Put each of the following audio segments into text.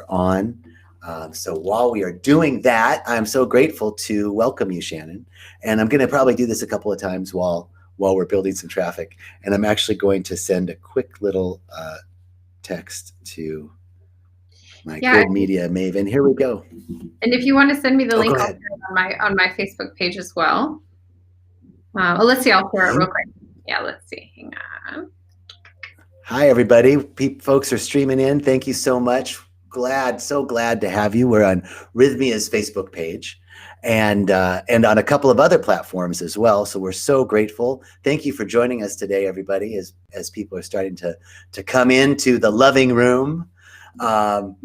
are on. So while we are doing that, I'm so grateful to welcome you, Shannon. And I'm going to probably do this a couple of times while we're building some traffic. And I'm actually going to send a quick little text to my good media maven. Here we go. And if you want to send me the link, I'll share it on my Facebook page as well. Let's see. I'll share it real quick. Yeah, let's see. Hang on. Hi, everybody. Folks are streaming in. Thank you so much. So glad to have you. We're on Rythmia's Facebook page and on a couple of other platforms as well. So we're so grateful. Thank you for joining us today, everybody, as people are starting to come into the loving room on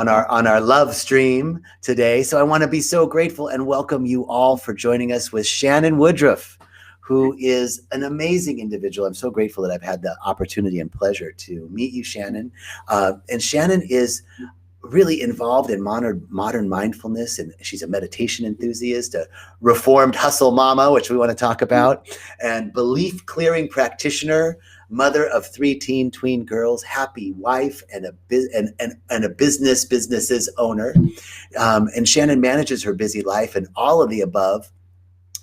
our love stream today. So I want to be so grateful and welcome you all for joining us with Shannon Woodruff, who is an amazing individual. I'm so grateful that I've had the opportunity and pleasure to meet you, Shannon. And Shannon is really involved in modern mindfulness, and she's a meditation enthusiast, a reformed hustle mama, which we want to talk about, and belief clearing practitioner, mother of 3 tween girls, happy wife, and a businesses owner. And Shannon manages her busy life and all of the above.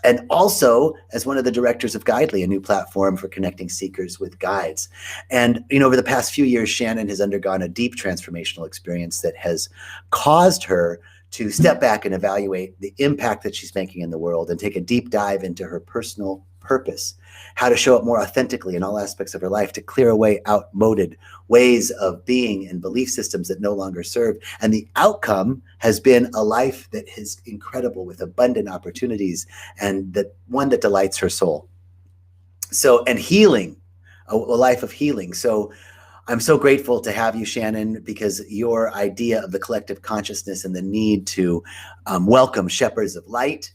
And also as one of the directors of Guidely, a new platform for connecting seekers with guides. And, over the past few years, Shannon has undergone a deep transformational experience that has caused her to step back and evaluate the impact that she's making in the world and take a deep dive into her personal purpose, how to show up more authentically in all aspects of her life, to clear away outmoded ways of being and belief systems that no longer serve. And the outcome has been a life that is incredible, with abundant opportunities, and one that delights her soul. So, and healing, a life of healing. So I'm so grateful to have you, Shannon, because your idea of the collective consciousness and the need to welcome shepherds of light,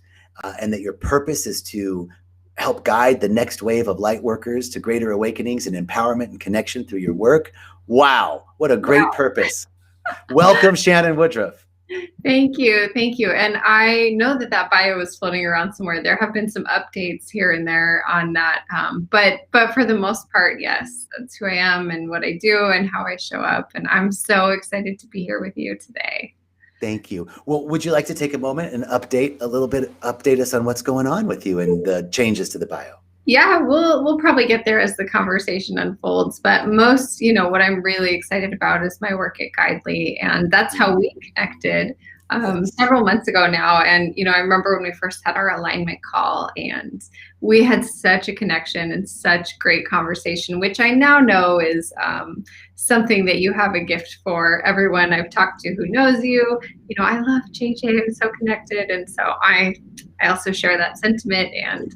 and that your purpose is to help guide the next wave of light workers to greater awakenings and empowerment and connection through your work. Wow, what a great purpose. Welcome, Shannon Woodruff. Thank you. And I know that bio is floating around somewhere. There have been some updates here and there on that. But for the most part, yes, that's who I am and what I do and how I show up. And I'm so excited to be here with you today. Thank you. Well, would you like to take a moment and update us on what's going on with you and the changes to the bio? Yeah, we'll probably get there as the conversation unfolds. But most, what I'm really excited about is my work at Guidely, and that's how we connected several months ago now. And I remember when we first had our alignment call, and we had such a connection and such great conversation, which I now know is something that you have a gift for. Everyone I've talked to who knows you, I love JJ. I'm so connected, and so I also share that sentiment. And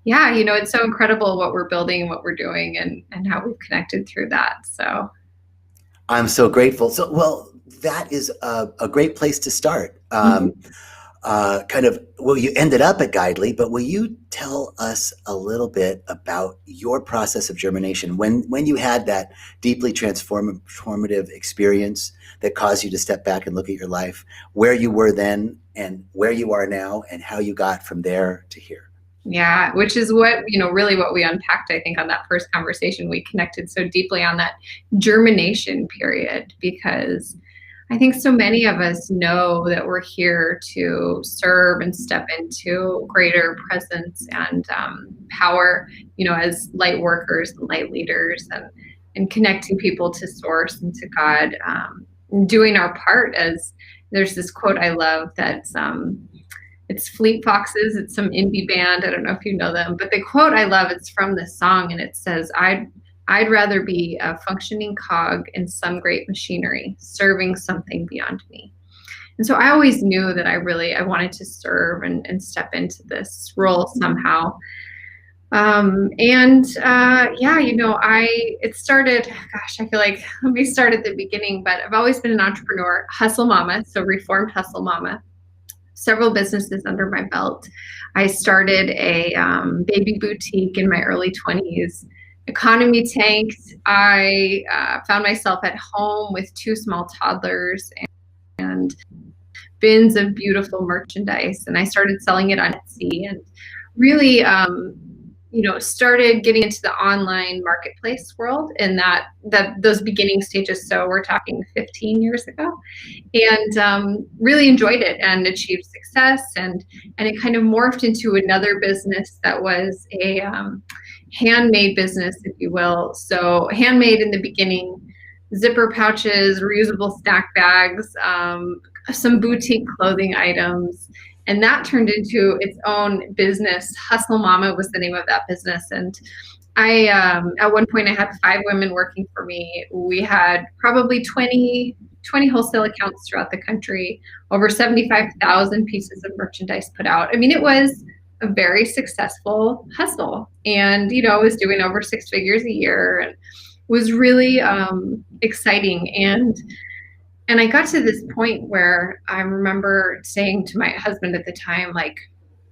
yeah, it's so incredible what we're building and what we're doing and how we've connected through that. So I'm so grateful. So, well, that is a great place to start. You ended up at Guidely, but will you tell us a little bit about your process of germination? When you had that deeply transformative experience that caused you to step back and look at your life, where you were then and where you are now, and how you got from there to here? Yeah, which is what, really what we unpacked, I think, on that first conversation. We connected so deeply on that germination period, because I think so many of us know that we're here to serve and step into greater presence and power, as light workers and light leaders, and connecting people to source and to God, doing our part. As there's this quote I love that's it's Fleet Foxes. It's some indie band. I don't know if you know them, but the quote I love, it's from this song, and it says, I'd rather be a functioning cog in some great machinery, serving something beyond me. And so I always knew that I wanted to serve and step into this role somehow. It started, I feel like, let me start at the beginning, but I've always been an entrepreneur, hustle mama, so reformed hustle mama. Several businesses under my belt. I started a baby boutique in my early 20s. Economy tanked. I found myself at home with 2 small toddlers and bins of beautiful merchandise. And I started selling it on Etsy, and really, started getting into the online marketplace world in those beginning stages. So we're talking 15 years ago, and really enjoyed it and achieved success. And it kind of morphed into another business that was a handmade business, if you will. So handmade in the beginning, zipper pouches, reusable snack bags, some boutique clothing items. And that turned into its own business. Hustle Mama was the name of that business. And I, at one point, I had 5 women working for me. We had probably 20 wholesale accounts throughout the country, over 75,000 pieces of merchandise put out. I mean, it was a very successful hustle, and, I was doing over 6 figures a year, and was really exciting. And I got to this point where I remember saying to my husband at the time, like,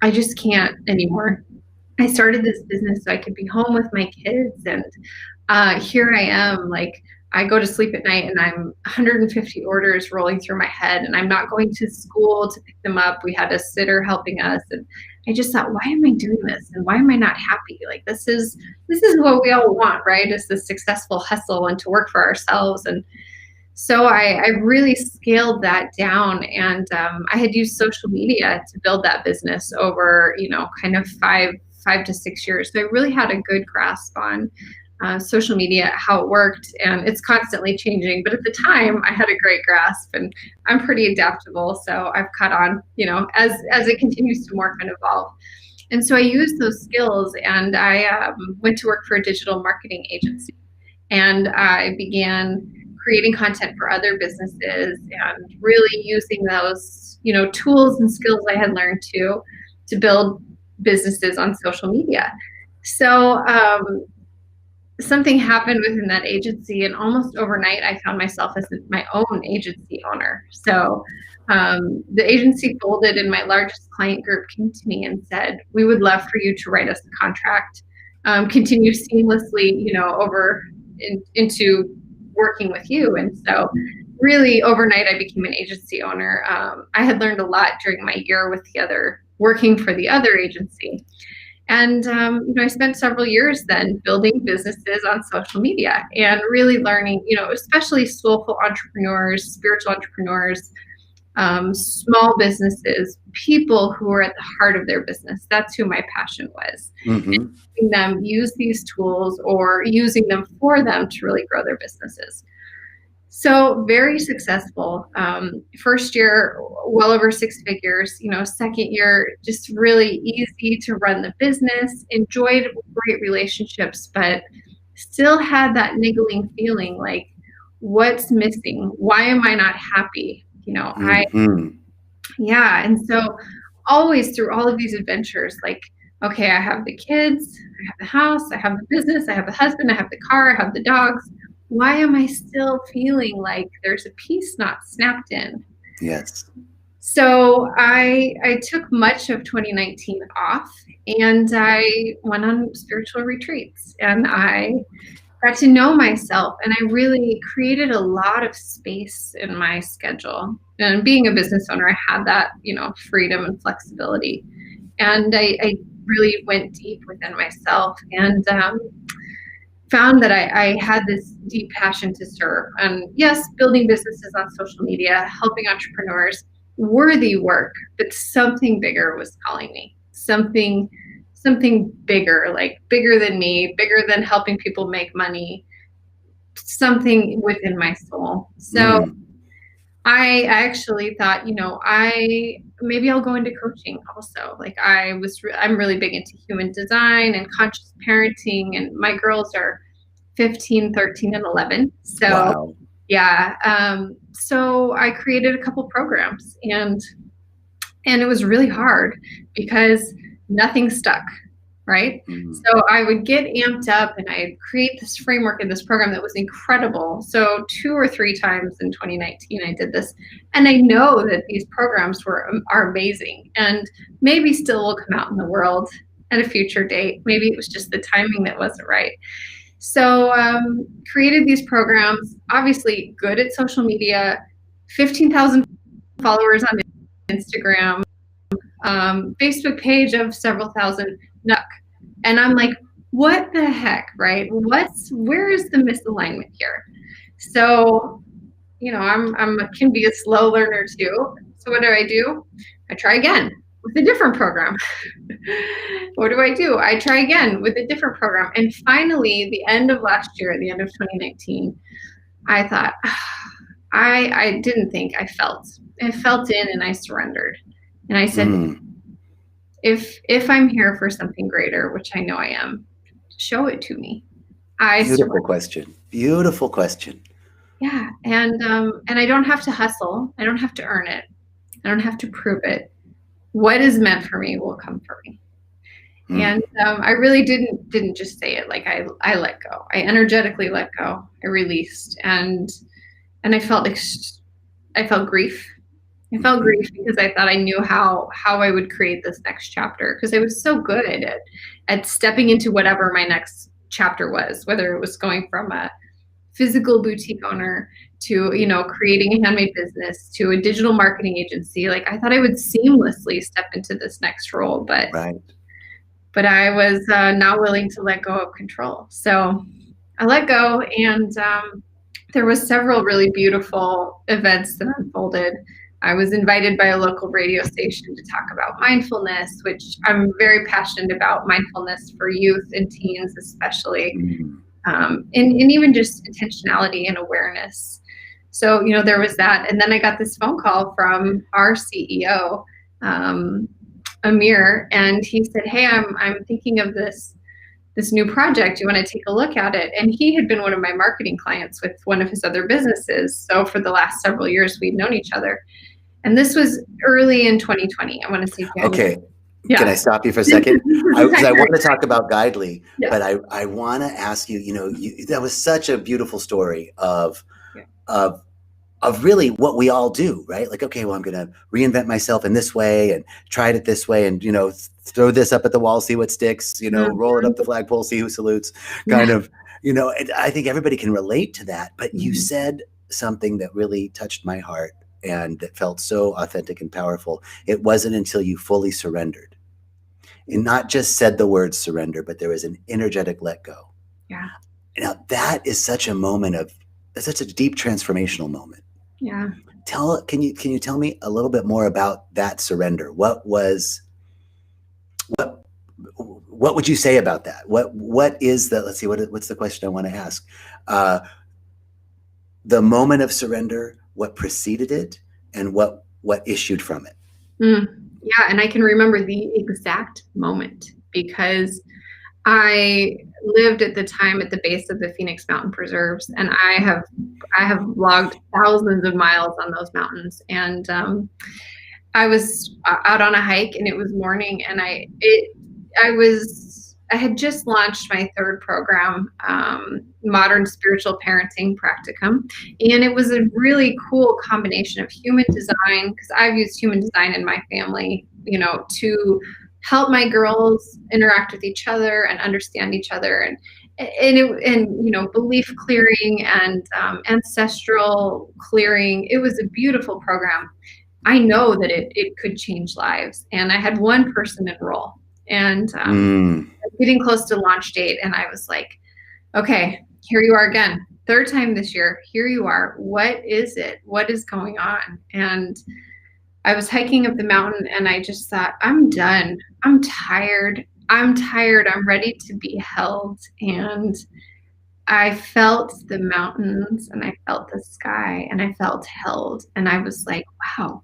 I just can't anymore. I started this business so I could be home with my kids. And here I am, like, I go to sleep at night and I'm 150 orders rolling through my head, and I'm not going to school to pick them up. We had a sitter helping us. And I just thought, why am I doing this? And why am I not happy? Like, this is what we all want, right? Is this successful hustle and to work for ourselves. And so I really scaled that down, and I had used social media to build that business over, kind of 5 to 6 years. So I really had a good grasp on social media, how it worked, and it's constantly changing. But at the time, I had a great grasp, and I'm pretty adaptable. So I've caught on, as it continues to morph and evolve. And so I used those skills, and I went to work for a digital marketing agency, and I began creating content for other businesses and really using those, tools and skills I had learned to build businesses on social media. So something happened within that agency, and almost overnight I found myself as my own agency owner. So the agency folded, and my largest client group came to me and said, we would love for you to write us a contract, continue seamlessly, over into working with you. And so really overnight I became an agency owner. I had learned a lot during my year working for the other agency. And I spent several years then building businesses on social media and really learning, especially soulful entrepreneurs, spiritual entrepreneurs, small businesses, people who are at the heart of their business. That's who my passion was. Mm-hmm. And helping them use these tools or using them for them to really grow their businesses. So very successful. First year, well over 6 figures. Second year, just really easy to run the business. Enjoyed great relationships, but still had that niggling feeling like, what's missing? Why am I not happy? Mm-hmm. And so always through all of these adventures, like, okay, I have the kids, I have the house, I have the business, I have the husband, I have the car, I have the dogs. Why am I still feeling like there's a piece not snapped in? Yes. So I took much of 2019 off, and I went on spiritual retreats, and I got to know myself, and I really created a lot of space in my schedule. And being a business owner, I had that, freedom and flexibility. And I really went deep within myself, and found that I had this deep passion to serve. And yes, building businesses on social media, helping entrepreneurs, worthy work, but something bigger was calling me. Something bigger, like bigger than me, bigger than helping people make money, something within my soul. So I actually thought, maybe I'll go into coaching also. Like I'm really big into human design and conscious parenting, and my girls are 15, 13, and 11. So wow. Yeah. So I created a couple programs, and it was really hard because nothing stuck. Right. Mm-hmm. So I would get amped up, and I'd create this framework in this program that was incredible. So 2 or 3 times in 2019, I did this, and I know that these programs are amazing, and maybe still will come out in the world at a future date. Maybe it was just the timing that wasn't right. So created these programs, obviously good at social media, 15,000 followers on Instagram, Facebook page of several thousand, And I'm like, what the heck, right? Where is the misalignment here? So, can be a slow learner too. So what do? I try again with a different program. What do? I try again with a different program. And finally, the end of last year, the end of 2019, I thought, I didn't think, I felt in and I surrendered. And I said, if I'm here for something greater, which I know I am, show it to me. Beautiful question. Beautiful question. Yeah. And I don't have to hustle. I don't have to earn it. I don't have to prove it. What is meant for me will come for me. And I really didn't just say it. Like I let go. I energetically let go. I released, and I felt grief. I felt grief because I thought I knew how I would create this next chapter, because I was so good at stepping into whatever my next chapter was, whether it was going from a physical boutique owner to, creating a handmade business to a digital marketing agency. Like I thought I would seamlessly step into this next role, but I was not willing to let go of control. So I let go, and there was several really beautiful events that unfolded. I was invited by a local radio station to talk about mindfulness, which I'm very passionate about, mindfulness for youth and teens especially, and even just intentionality and awareness. So, there was that. And then I got this phone call from our CEO, Amir, and he said, hey, I'm thinking of this new project. You want to take a look at it? And he had been one of my marketing clients with one of his other businesses. So for the last several years, we'd known each other. And this was early in 2020. I want to see if you okay. Yeah. Can I stop you for a second? Because I want to talk about Guidely, but I want to ask you, that was such a beautiful story of really what we all do, right? Like, okay, well, I'm going to reinvent myself in this way and try it this way, and, throw this up at the wall, see what sticks, roll it up the flagpole, see who salutes, kind of, I think everybody can relate to that. But you said something that really touched my heart and that felt so authentic and powerful. It wasn't until you fully surrendered, and not just said the word surrender, but there was an energetic let go. Yeah. Now that is such a moment such a deep transformational moment. Yeah. Can you tell me a little bit more about that surrender? What would you say about that? What is that? Let's see, what's the question I want to ask? The moment of surrender, what preceded it, and what issued from it? Yeah, and I can remember the exact moment because I lived at the time at the base of the Phoenix Mountain Preserves, and I have logged thousands of miles on those mountains. And I was out on a hike, and it was morning, and I had just launched my third program, Modern Spiritual Parenting Practicum. And it was a really cool combination of human design, because I've used human design in my family, to help my girls interact with each other and understand each other, and belief clearing and ancestral clearing. It was a beautiful program. I know that it could change lives. And I had one person enroll, and getting close to launch date, and I was like, okay, here you are again, third time this year. Here you are. What is it? What is going on? And I was hiking up the mountain, and I just thought, I'm done. I'm tired. I'm ready to be held. And I felt the mountains, and I felt the sky, and I felt held. And I was like, wow,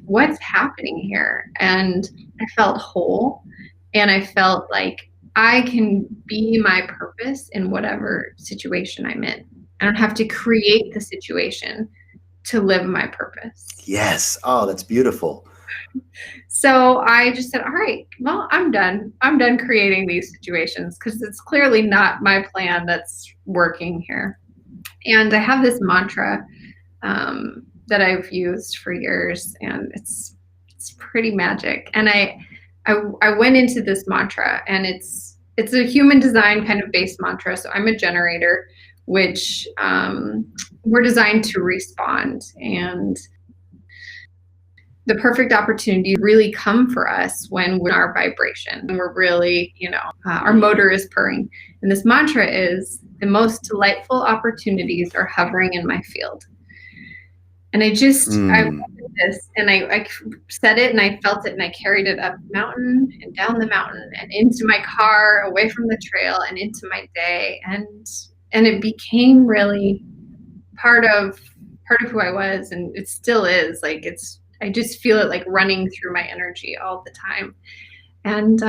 what's happening here? And I felt whole, and I felt like I can be my purpose in whatever situation I'm in. I don't have to create the situation to live my purpose. Yes. Oh, that's beautiful. So I just said, all right, well, I'm done. I'm done creating these situations, because it's clearly not my plan that's working here. And I have this mantra that I've used for years, and it's pretty magic. And I went into this mantra, and it's a human design kind of based mantra. So I'm a generator, which we're designed to respond. And, the mantra is, the perfect opportunity really come for us when we're in our vibration and we're really, our motor is purring. And this mantra is, the most delightful opportunities are hovering in my field. And I wanted this, and I said it and I felt it, and I carried it up the mountain and down the mountain and into my car, away from the trail and into my day. And it became really part of who I was, and it still is. Like, I just feel it like running through my energy all the time. And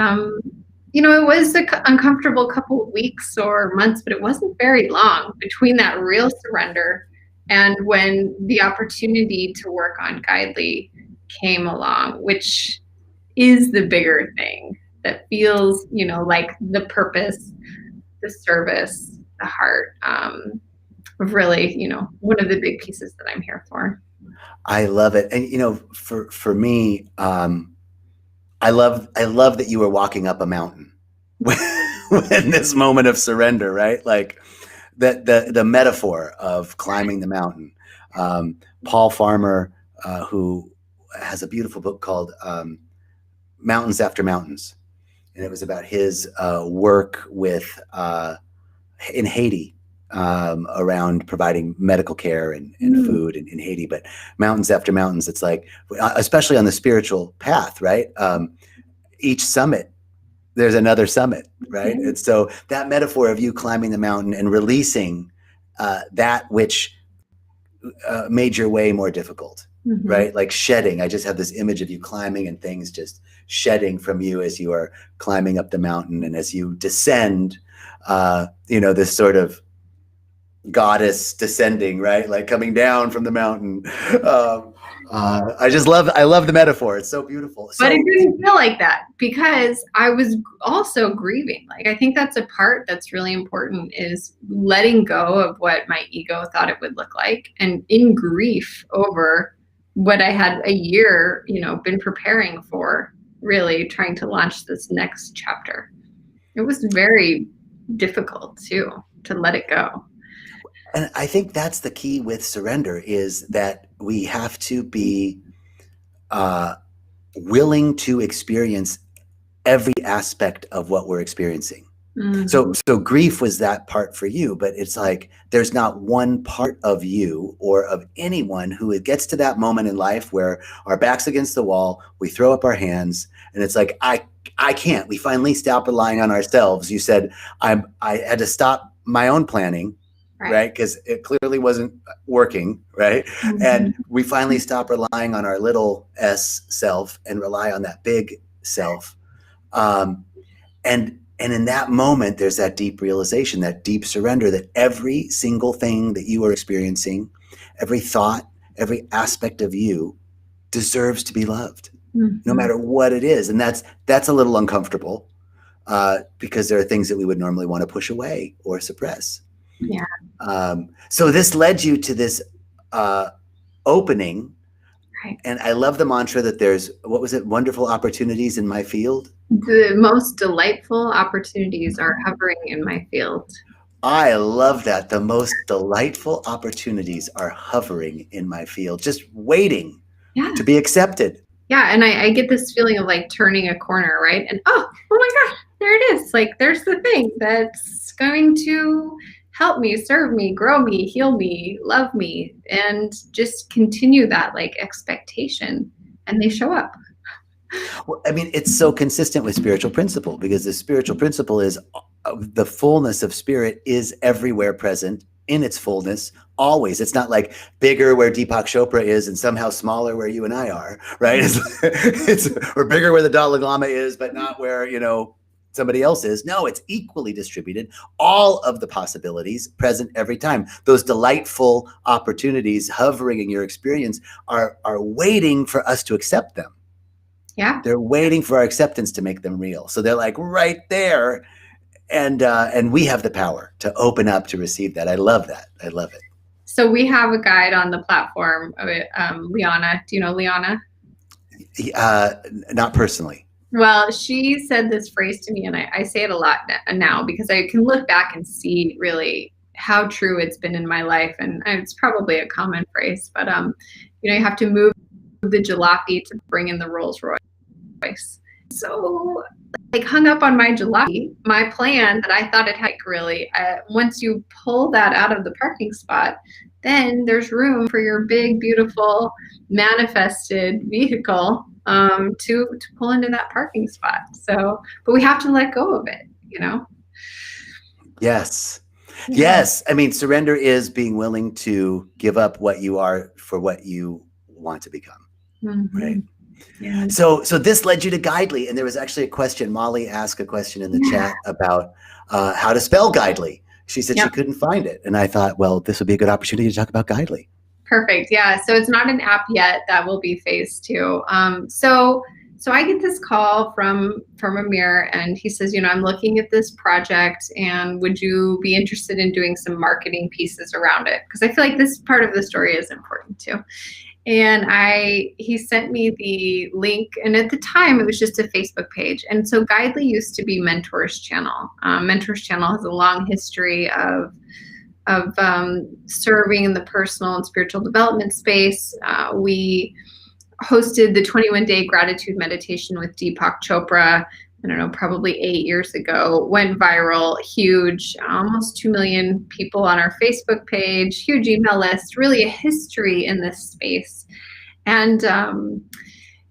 it was an uncomfortable couple of weeks or months, but it wasn't very long between that real surrender and when the opportunity to work on Guidely came along, which is the bigger thing that feels, like the purpose, the service, the heart of really, one of the big pieces that I'm here for. I love it. And, for me, I love that you were walking up a mountain in this moment of surrender, right? Like the metaphor of climbing the mountain. Paul Farmer, who has a beautiful book called Mountains After Mountains. And it was about his work with in Haiti, around providing medical care and food in Haiti. But Mountains After Mountains, it's like, especially on the spiritual path, right? Each summit, there's another summit, right? And so that metaphor of you climbing the mountain and releasing that which made your way more difficult, right? Like shedding. I just have this image of you climbing and things just shedding from you as you are climbing up the mountain. And as you descend, this sort of goddess descending, right? Like coming down from the mountain. I love the metaphor. It's so beautiful. But it didn't feel like that because I was also grieving. Like, I think that's a part that's really important, is letting go of what my ego thought it would look like, and in grief over what I had a year, been preparing for, really trying to launch this next chapter. It was very difficult too, to let it go. And I think that's the key with surrender, is that we have to be willing to experience every aspect of what we're experiencing. So grief was that part for you, but it's like there's not one part of you or of anyone who gets to that moment in life where our back's against the wall, we throw up our hands, and it's like, I can't. We finally stop relying on ourselves. You said I had to stop my own planning. Right? Because it clearly wasn't working, right? And we finally stop relying on our little s self and rely on that big self. And in that moment, there's that deep realization, that deep surrender, that every single thing that you are experiencing, every thought, every aspect of you deserves to be loved, no matter what it is. And that's a little uncomfortable because there are things that we would normally want to push away or suppress. Yeah. So this led you to this opening. Right. And I love the mantra that there's, what was it? Wonderful opportunities in my field. The most delightful opportunities are hovering in my field. I love that. The most delightful opportunities are hovering in my field, just waiting to be accepted. Yeah. And I get this feeling of like turning a corner, right? And oh my God, there it is. Like, there's the thing that's going to help me, serve me, grow me, heal me, love me, and just continue that like expectation. And they show up. Well, I mean, it's so consistent with spiritual principle, because the spiritual principle is the fullness of spirit is everywhere present in its fullness, always. It's not like bigger where Deepak Chopra is and somehow smaller where you and I are, right? It's or bigger where the Dalai Lama is, but not where, somebody else is. No, it's equally distributed. All of the possibilities present every time. Those delightful opportunities hovering in your experience are waiting for us to accept them. Yeah. They're waiting for our acceptance to make them real. So they're like right there. And we have the power to open up to receive that. I love that. I love it. So we have a guide on the platform, Liana. Do you know Liana? Not personally. Well, she said this phrase to me, and I say it a lot now because I can look back and see really how true it's been in my life. And it's probably a common phrase, but you have to move the jalopy to bring in the Rolls Royce. So hung up on my jalopy, my plan that I thought it had really, once you pull that out of the parking spot, then there's room for your big, beautiful, manifested vehicle to pull into that parking spot. So, but we have to let go of it, Yes. Yeah. Yes. I mean, surrender is being willing to give up what you are for what you want to become. Mm-hmm. Right. Yeah. So this led you to Guidely, and there was actually a question. Molly asked a question in the chat about how to spell Guidely. She said she couldn't find it, and I thought, well, this would be a good opportunity to talk about Guidely. Perfect. Yeah. So it's not an app yet. That will be phase 2. So I get this call from Amir, and he says, I'm looking at this project, and would you be interested in doing some marketing pieces around it? Because I feel like this part of the story is important too. And he sent me the link, and at the time it was just a Facebook page. And so Guidely used to be Mentors Channel. Mentors Channel has a long history of serving in the personal and spiritual development space. We hosted the 21-day gratitude meditation with Deepak Chopra, I don't know, probably 8 years ago, went viral, huge, almost 2 million people on our Facebook page, huge email list, really a history in this space. And,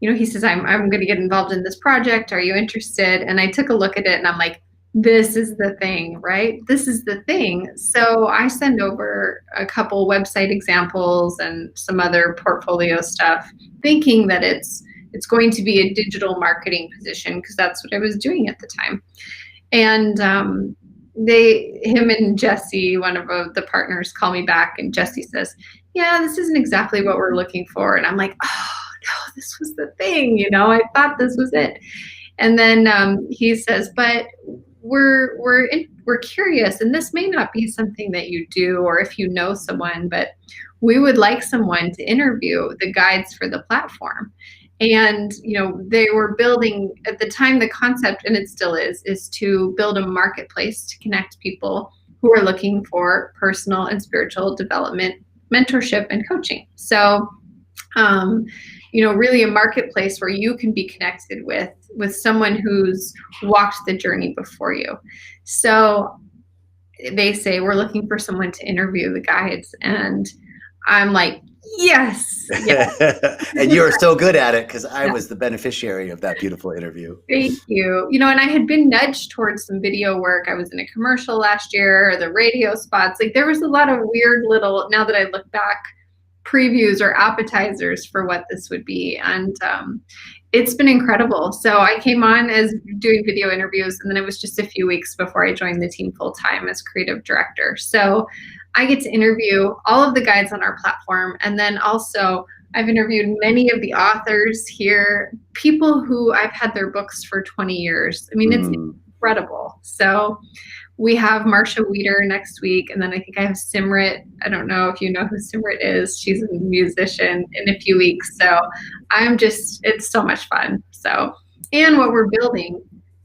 he says, I'm going to get involved in this project. Are you interested? And I took a look at it, and I'm like, this is the thing, right? This is the thing. So I send over a couple website examples and some other portfolio stuff, thinking that it's going to be a digital marketing position, because that's what I was doing at the time. And him and Jesse, one of the partners, call me back, and Jesse says, yeah, this isn't exactly what we're looking for. And I'm like, oh no, this was the thing, I thought this was it. And then he says, but we're curious, and this may not be something that you do, or if you know someone, but we would like someone to interview the guides for the platform. And, they were building at the time, the concept, and it still is to build a marketplace to connect people who are looking for personal and spiritual development, mentorship, and coaching. So, really a marketplace where you can be connected with someone who's walked the journey before you. So they say, we're looking for someone to interview the guides. And I'm like, yes. And you're so good at it, because I was the beneficiary of that beautiful interview. Thank you. And I had been nudged towards some video work. I was in a commercial last year, the radio spots. There was a lot of weird little, now that I look back, previews or appetizers for what this would be. And it's been incredible. So I came on as doing video interviews, and then it was just a few weeks before I joined the team full-time as creative director. So I get to interview all of the guides on our platform. And then also I've interviewed many of the authors here, people who I've had their books for 20 years. I mean, it's incredible. So we have Marsha Weeder next week. And then I think I have Simrit. I don't know if you know who Simrit is. She's a musician, in a few weeks. So it's so much fun. So, and what we're building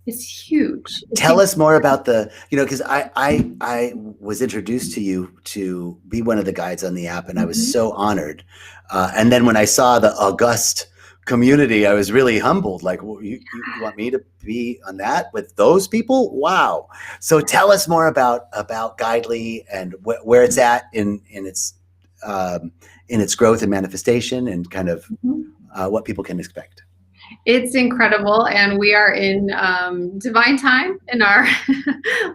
is huge. Tell us more about because I was introduced to you to be one of the guides on the app, and I was so honored. And then when I saw the august community, I was really humbled. Like, well, you want me to be on that with those people? Wow. So tell us more about Guidely and where it's at in its growth and manifestation, and kind of what people can expect. It's incredible, and we are in divine time in our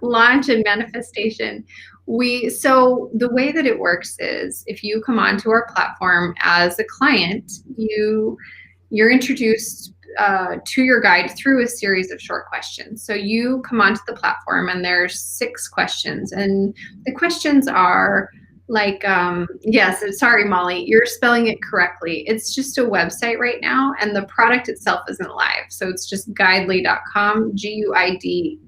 launch and manifestation. So the way that it works is, if you come onto our platform as a client, you're introduced to your guide through a series of short questions. So you come onto the platform, and there's 6 questions, and the questions are like, yes, sorry, Molly, you're spelling it correctly. It's just a website right now, and the product itself isn't live. So it's just guidely.com, Guidely.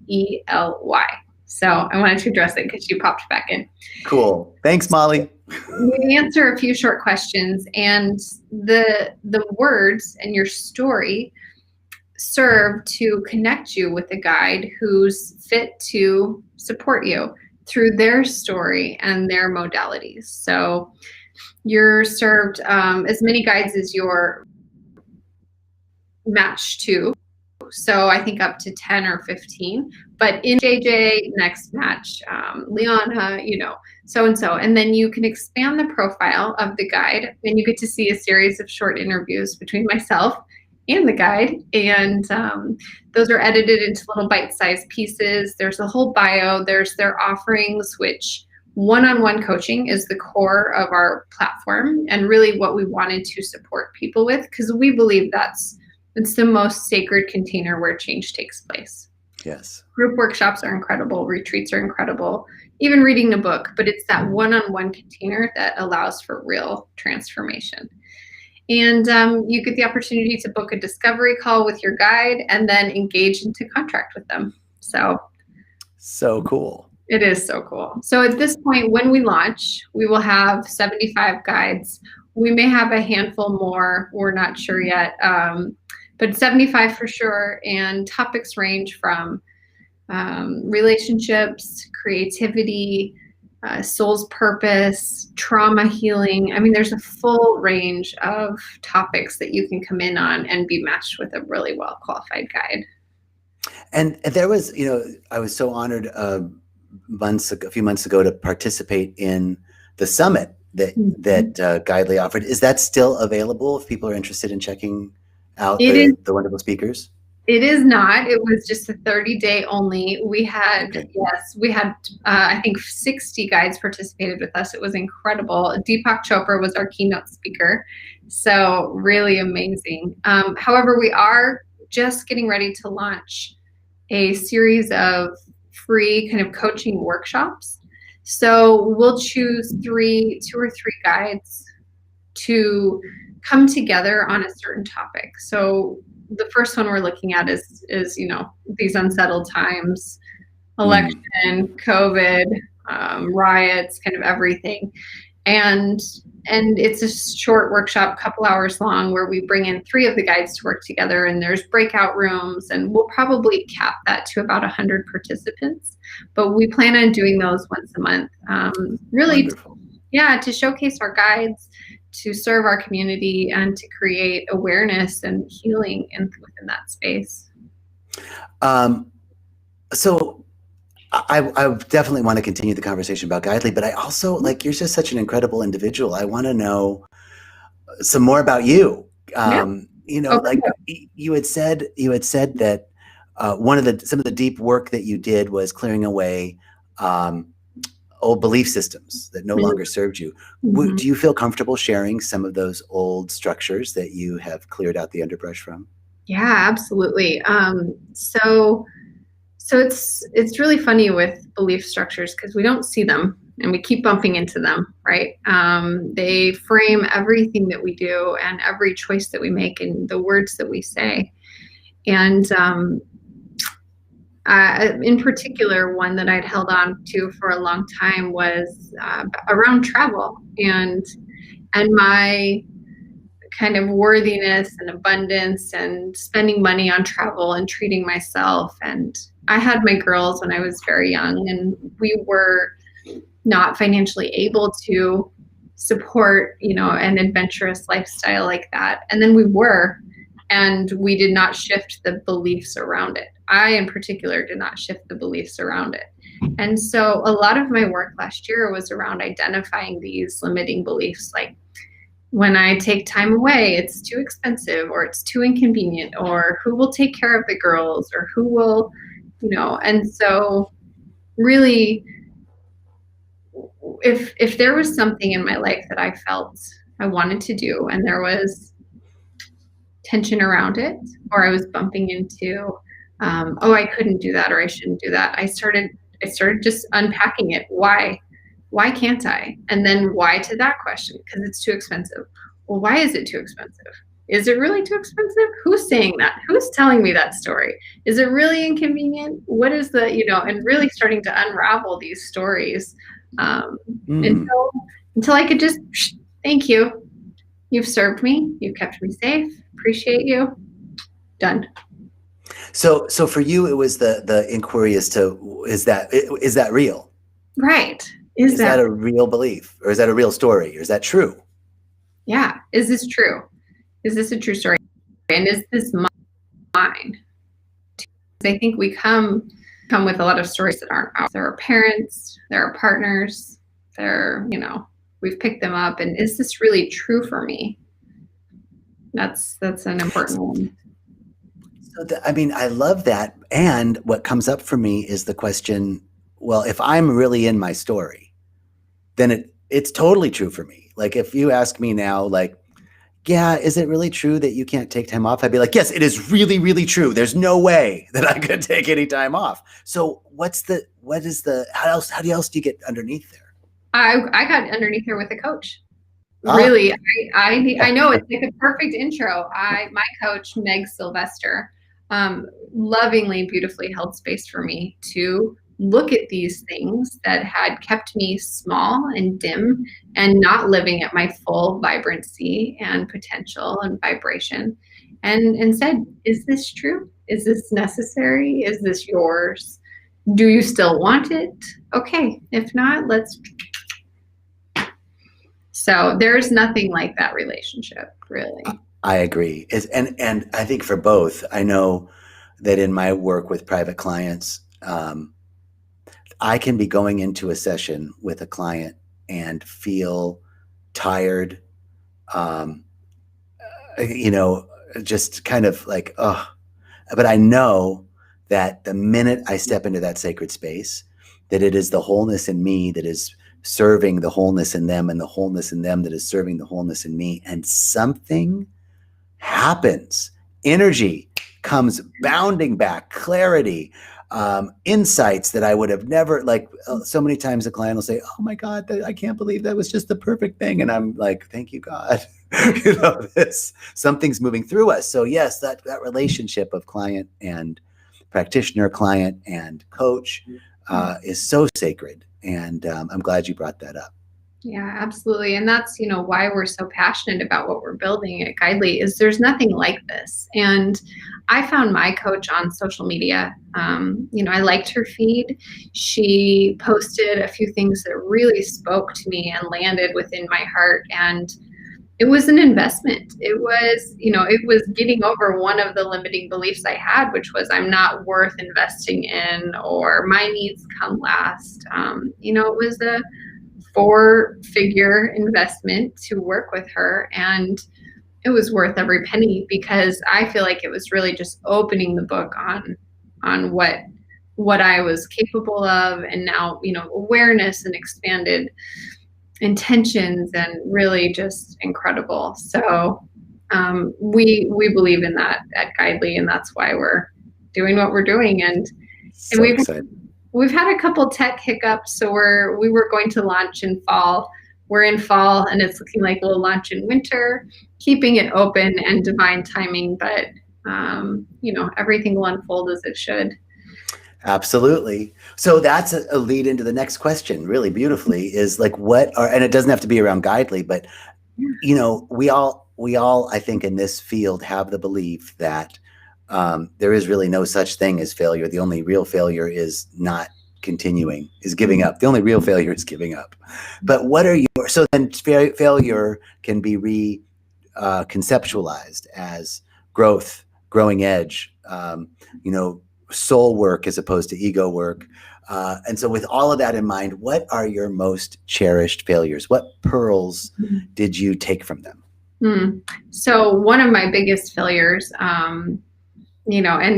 So I wanted to address it because you popped back in. Cool. Thanks, Molly. We answer a few short questions, and the words and your story serve to connect you with a guide who's fit to support you through their story and their modalities. So you're served as many guides as your match 2. So I think up to 10 or 15, but in JJ, next match, Liana, so-and-so. And then you can expand the profile of the guide, and you get to see a series of short interviews between myself and the guide. And those are edited into little bite-sized pieces. There's a whole bio. There's their offerings, which one-on-one coaching is the core of our platform and really what we wanted to support people with, because we believe it's the most sacred container where change takes place. Yes. Group workshops are incredible. Retreats are incredible. Even reading a book, but it's that one-on-one container that allows for real transformation. And you get the opportunity to book a discovery call with your guide and then engage into contract with them. So Cool. It is so cool. So at this point, when we launch, we will have 75 guides. We may have a handful more. We're not sure yet. But 75 for sure, and topics range from relationships, creativity, soul's purpose, trauma healing. I mean, there's a full range of topics that you can come in on and be matched with a really well-qualified guide. And there was, I was so honored a few months ago to participate in the summit that Guidely offered. Is that still available if people are interested in checking out the wonderful speakers? It is not. It was just a 30-day only. We had, I think 60 guides participated with us. It was incredible. Deepak Chopra was our keynote speaker. So really amazing. However, we are just getting ready to launch a series of free kind of coaching workshops. So we'll choose 2 or 3 guides to come together on a certain topic. So the first one we're looking at is these unsettled times, election, COVID, riots, kind of everything. And it's a short workshop, couple hours long, where we bring in 3 of the guides to work together, and there's breakout rooms, and we'll probably cap that to about 100 participants. But we plan on doing those once a month, really, to showcase our guides, to serve our community, and to create awareness and healing within that space. So I definitely want to continue the conversation about Guidely, but I also, you're just such an incredible individual. I want to know some more about you. You had said that some of the deep work that you did was clearing away old belief systems that no longer served you. Do you feel comfortable sharing some of those old structures that you have cleared out the underbrush from? Yeah, absolutely. So it's really funny with belief structures because we don't see them and we keep bumping into them, right? They frame everything that we do and every choice that we make and the words that we say. And in particular, one that I'd held on to for a long time was around travel and my kind of worthiness and abundance and spending money on travel and treating myself. And I had my girls when I was very young, and we were not financially able to support, an adventurous lifestyle like that. And then we were, and we did not shift the beliefs around it. I, in particular, did not shift the beliefs around it. And so a lot of my work last year was around identifying these limiting beliefs, like when I take time away, it's too expensive, or it's too inconvenient, or who will take care of the girls, or who will, and so really, if there was something in my life that I felt I wanted to do and there was tension around it, or I was bumping into, I couldn't do that, or I shouldn't do that, I started just unpacking it. Why can't I? And then why to that question? Because it's too expensive. Well, why is it too expensive? Is it really too expensive? Who's saying that? Who's telling me that story? Is it really inconvenient? What is the, and really starting to unravel these stories until I could just, thank you. You've served me. You've kept me safe. Appreciate you. Done. So for you, it was the inquiry as to, is that real? Right. Is that a real belief, or is that a real story, or is that true? Yeah. Is this true? Is this a true story? And is this mine. I think we come with a lot of stories that aren't ours. There are parents, there are partners, we've picked them up, and is this really true for me? That's an important one. So I love that. And what comes up for me is the question, well, if I'm really in my story, then it's totally true for me. Like if you ask me now, like, yeah, is it really true that you can't take time off? I'd be like, yes, it is really, really true. There's no way that I could take any time off. So how else do you get underneath there? I got underneath there with a coach. Really, I know it's like a perfect intro. My coach, Meg Sylvester, lovingly, beautifully held space for me to look at these things that had kept me small and dim and not living at my full vibrancy and potential and vibration, and said, is this true? Is this necessary? Is this yours? Do you still want it? Okay, if not, let's. So there's nothing like that relationship, really. I agree. And I think for both, I know that in my work with private clients, I can be going into a session with a client and feel tired, just kind of like, but I know that the minute I step into that sacred space, that it is the wholeness in me that is serving the wholeness in them, and the wholeness in them that is serving the wholeness in me. And something happens. Energy comes bounding back, clarity, insights that I would have never, like so many times a client will say, oh my God, I can't believe that was just the perfect thing. And I'm like, thank you, God. Something's moving through us. So yes, that relationship of client and practitioner, client and coach is so sacred. And I'm glad you brought that up. Yeah, absolutely. And that's, why we're so passionate about what we're building at Guidely is there's nothing like this. And I found my coach on social media. I liked her feed. She posted a few things that really spoke to me and landed within my heart. And it was an investment. It was getting over one of the limiting beliefs I had, which was I'm not worth investing in, or my needs come last. It was a 4-figure investment to work with her, and it was worth every penny, because I feel like it was really just opening the book on what I was capable of, and now awareness and expanded intentions, and really just incredible. So we believe in that at Guidely, and that's why we're doing what we're doing. And we've had a couple tech hiccups. So we were going to launch in fall. We're in fall, and it's looking like we'll launch in winter, keeping it open and divine timing. But everything will unfold as it should. Absolutely. So that's a lead into the next question really beautifully, is like, and it doesn't have to be around Guidely, but we all, I think in this field have the belief that there is really no such thing as failure. The only real failure is not continuing, is giving up. The only real failure is giving up. But so then failure can be conceptualized as growth, growing edge, soul work as opposed to ego work. And so with all of that in mind, what are your most cherished failures? What pearls did you take from them? So one of my biggest failures, and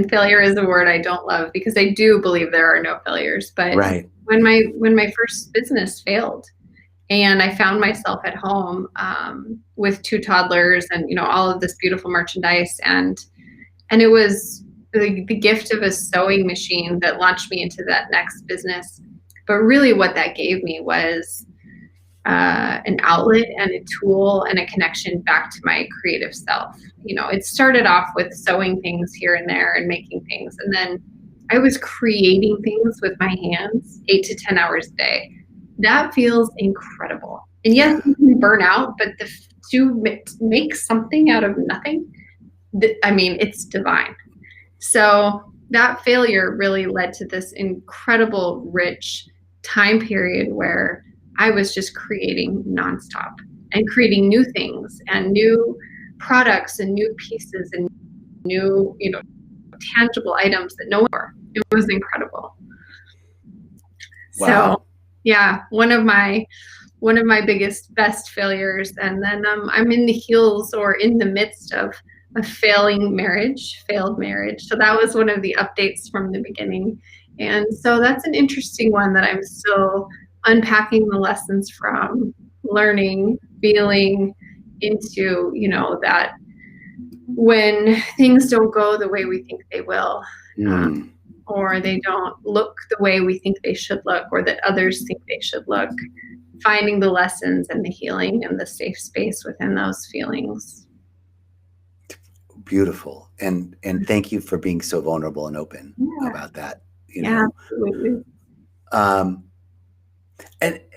failure is a word I don't love, because I do believe there are no failures. But right. when my first business failed, and I found myself at home with 2 toddlers and all of this beautiful merchandise, and it was the gift of a sewing machine that launched me into that next business. But really what that gave me was an outlet and a tool and a connection back to my creative self. It started off with sewing things here and there and making things. And then I was creating things with my hands 8 to 10 hours a day. That feels incredible. And yes, you can burn out, but to make something out of nothing, it's divine. So that failure really led to this incredible, rich time period where I was just creating nonstop and creating new things and new products and new pieces and new, tangible items that no one wore. It was incredible. Wow. So yeah, one of my best failures. And then I'm in the heels or in the midst of a failed marriage. So that was one of the updates from the beginning. And so that's an interesting one that I'm still unpacking the lessons from, learning, feeling into, that when things don't go the way we think they will, or they don't look the way we think they should look, or that others think they should look, finding the lessons and the healing and the safe space within those feelings. Beautiful. And thank you for being so vulnerable and open about that. Absolutely.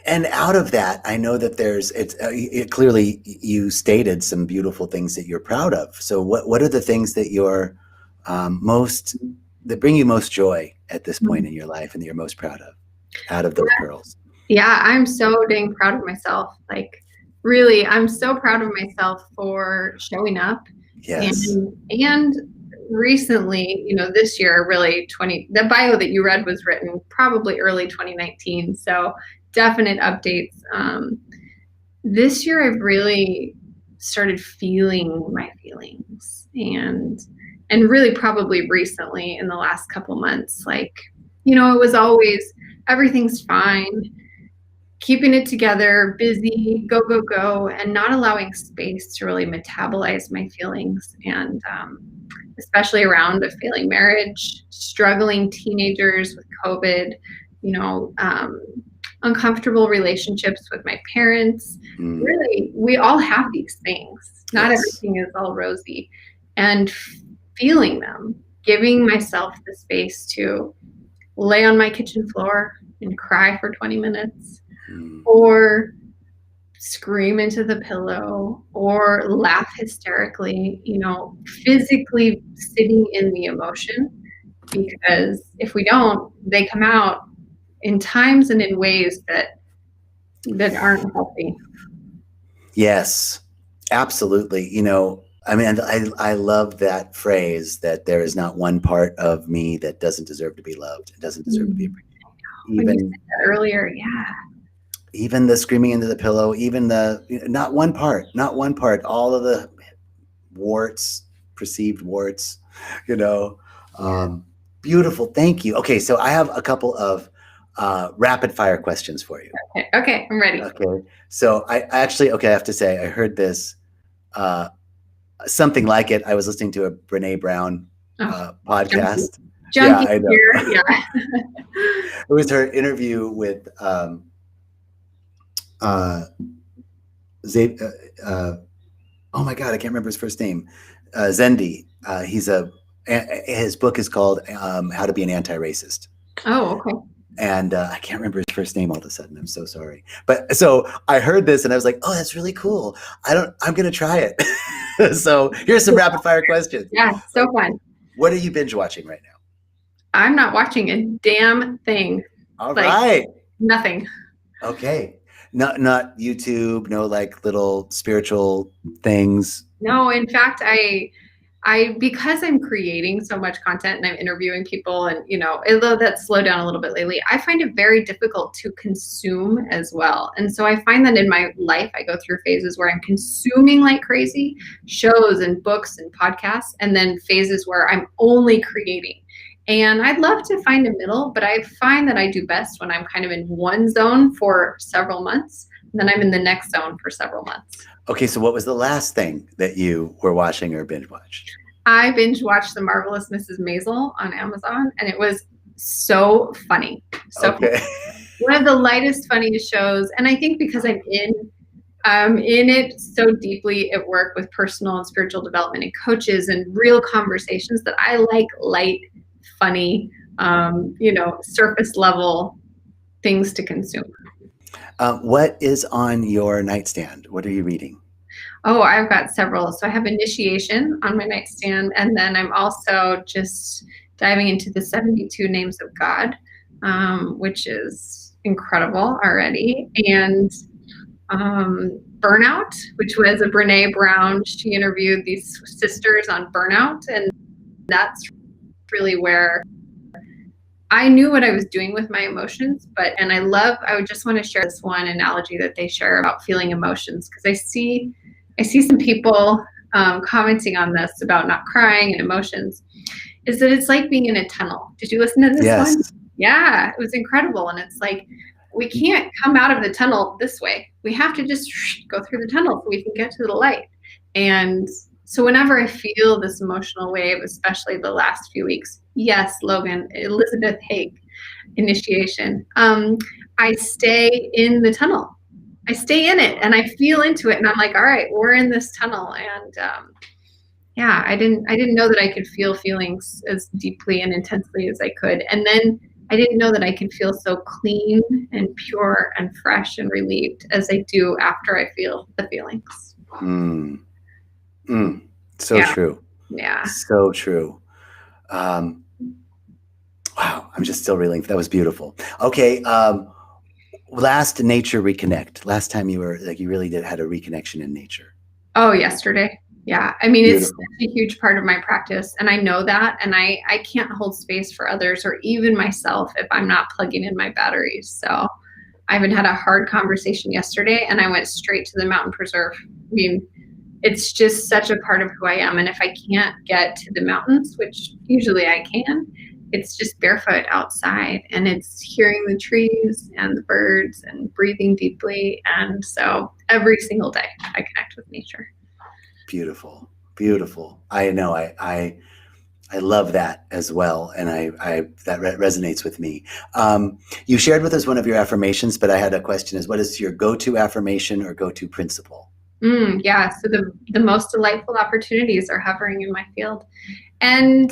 And out of that, I know that it clearly you stated some beautiful things that you're proud of. So what are the things that you're that bring you most joy at this point in your life and that you're most proud of out of those pearls? Yeah, I'm so dang proud of myself. Like, really, I'm so proud of myself for showing up. Yes. And recently, this year, really the bio that you read was written probably early 2019. So definite updates. This year, I've really started feeling my feelings, and really probably recently in the last couple months, like, it was always everything's fine, keeping it together, busy, go, go, go, and not allowing space to really metabolize my feelings. And especially around a failing marriage, struggling teenagers with COVID, uncomfortable relationships with my parents. Really, we all have these things. Not everything is all rosy. And feeling them, giving myself the space to lay on my kitchen floor and cry for 20 minutes, or scream into the pillow, or laugh hysterically, physically sitting in the emotion. Because if we don't, they come out in times and in ways that aren't healthy. Yes, absolutely. I love that phrase that there is not one part of me that doesn't deserve to be loved. It doesn't deserve to be appreciated. When you said that earlier, even the screaming into the pillow, even not one part, all of the warts, perceived warts, beautiful. Thank you. Okay. So I have a couple of rapid fire questions for you. Okay. I'm ready. Okay. So I have to say, I heard this, something like it. I was listening to a Brene Brown podcast. Junkie I know. Here. Yeah. It was her interview with oh my God, I can't remember his first name. Zendi. His book is called How to Be an Anti-Racist. Oh, okay. And I can't remember his first name all of a sudden. I'm so sorry. But so I heard this and I was like, oh, that's really cool. I'm going to try it. So here's some rapid fire questions. Yeah, so fun. What are you binge watching right now? I'm not watching a damn thing. All right. Nothing. Okay. Not YouTube, no like little spiritual things. No, in fact, I because I'm creating so much content and I'm interviewing people, and although that's slowed down a little bit lately, I find it very difficult to consume as well. And so I find that in my life, I go through phases where I'm consuming like crazy, shows and books and podcasts, and then phases where I'm only creating. And I'd love to find a middle, but I find that I do best when I'm kind of in one zone for several months, and then I'm in the next zone for several months. Okay, so what was the last thing that you were watching or binge watched? I binge watched The Marvelous Mrs. Maisel on Amazon, and it was so funny. So okay. One of the lightest, funniest shows. And I think because I'm in it so deeply at work with personal and spiritual development and coaches and real conversations, that I like light, funny, surface level things to consume. What is on your nightstand? What are you reading? Oh, I've got several. So I have Initiation on my nightstand, and then I'm also just diving into the 72 Names of God, which is incredible already. And Burnout, which was a Brene Brown. She interviewed these sisters on burnout, and that's really where I knew what I was doing with my emotions, and I would just want to share this one analogy that they share about feeling emotions, because I see some people commenting on this about not crying and emotions, is that it's like being in a tunnel. Did you listen to this one? Yeah, it was incredible. And it's like, we can't come out of the tunnel this way. We have to just go through the tunnel so we can get to the light. And so whenever I feel this emotional wave, especially the last few weeks, yes, Logan, Elizabeth Haig initiation, I stay in the tunnel. I stay in it and I feel into it, and I'm like, all right, we're in this tunnel. And yeah, I didn't know that I could feel feelings as deeply and intensely as I could. And then I didn't know that I could feel so clean and pure and fresh and relieved as I do after I feel the feelings. So true. Yeah. So true. Wow. I'm just still reeling. That was beautiful. Okay. Last nature reconnect. Last time you were like, you really had a reconnection in nature. Oh, yesterday. Yeah. I mean, Beautiful. It's a huge part of my practice, and I know that, and I can't hold space for others or even myself if I'm not plugging in my batteries. So I even had a hard conversation yesterday, and I went straight to the mountain preserve. I mean, it's just such a part of who I am. And if I can't get to the mountains, which usually I can, it's just barefoot outside, and it's hearing the trees and the birds and breathing deeply. And so every single day I connect with nature. Beautiful. Beautiful. I know. I love that as well. And that resonates with me. You shared with us one of your affirmations, but I had a question is, what is your go-to affirmation or go-to principle? Yeah. So the most delightful opportunities are hovering in my field. And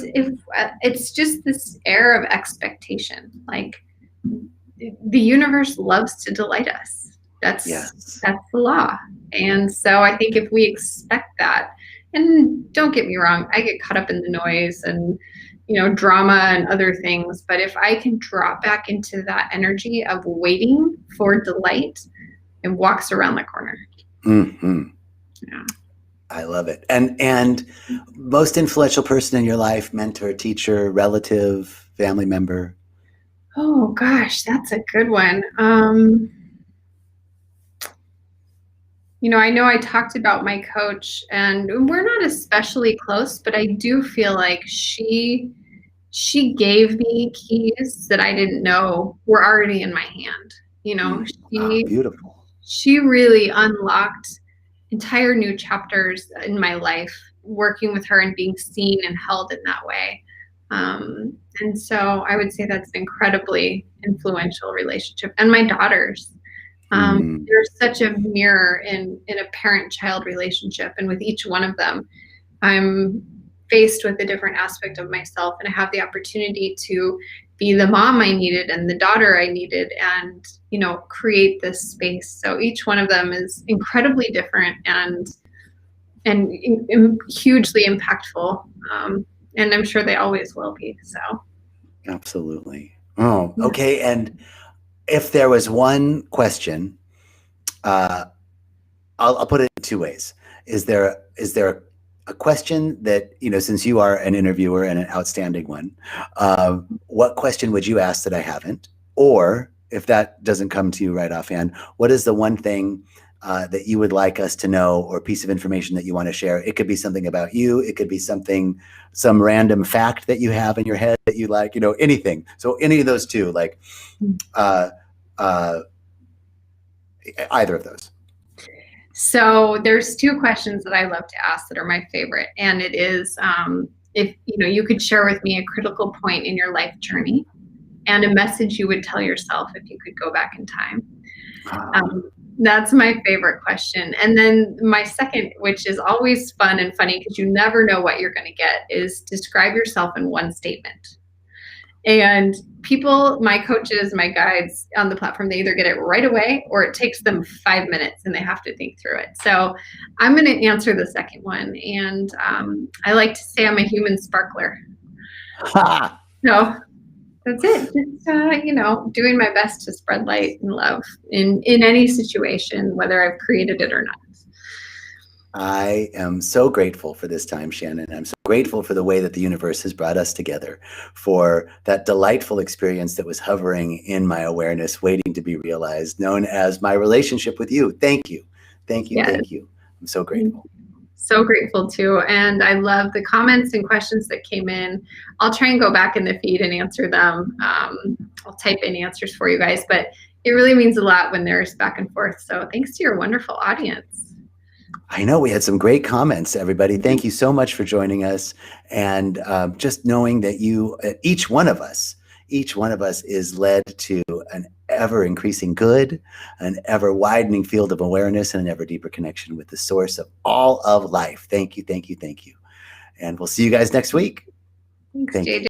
it's just this air of expectation, like the universe loves to delight us. That's the law. And so I think if we expect that, and don't get me wrong, I get caught up in the noise and, drama and other things. But if I can drop back into that energy of waiting for delight, it walks around the corner. Mm-hmm. Yeah. I love it. And most influential person in your life, mentor, teacher, relative, family member? Oh gosh, that's a good one. I know I talked about my coach, and we're not especially close, but I do feel like she gave me keys that I didn't know were already in my hand. Beautiful. She really unlocked entire new chapters in my life, working with her and being seen and held in that way. And so I would say that's an incredibly influential relationship. And my daughters, they're such a mirror in a parent-child relationship. And with each one of them, I'm faced with a different aspect of myself, and I have the opportunity to be the mom I needed and the daughter I needed, and create this space. So each one of them is incredibly different and hugely impactful, and I'm sure they always will be. So absolutely. Oh, okay. And if there was one question, I'll put it in two ways. Is there a question that, since you are an interviewer and an outstanding one, what question would you ask that I haven't? Or if that doesn't come to you right offhand, what is the one thing that you would like us to know, or piece of information that you want to share? It could be something about you. It could be some random fact that you have in your head that you like, anything. So any of those two, like either of those. So there's two questions that I love to ask that are my favorite. And it is, if you could share with me a critical point in your life journey and a message you would tell yourself if you could go back in time. That's my favorite question. And then my second, which is always fun and funny because you never know what you're going to get, is describe yourself in one statement. And people, my coaches, my guides on the platform, they either get it right away or it takes them 5 minutes and they have to think through it. So I'm going to answer the second one. And I like to say I'm a human sparkler. So that's it. Just, doing my best to spread light and love in any situation, whether I've created it or not. I am so grateful for this time, Shannon. I'm so grateful for the way that the universe has brought us together, for that delightful experience that was hovering in my awareness, waiting to be realized, known as my relationship with you. Thank you. Thank you. Yes. Thank you. I'm so grateful. So grateful too. And I love the comments and questions that came in. I'll try and go back in the feed and answer them. I'll type in answers for you guys, but it really means a lot when there's back and forth. So thanks to your wonderful audience. I know we had some great comments, everybody. Thank you so much for joining us. And just knowing that each one of us is led to an ever increasing good, an ever widening field of awareness, and an ever deeper connection with the source of all of life. Thank you, thank you, thank you. And we'll see you guys next week. Thanks, Thank JJ. you.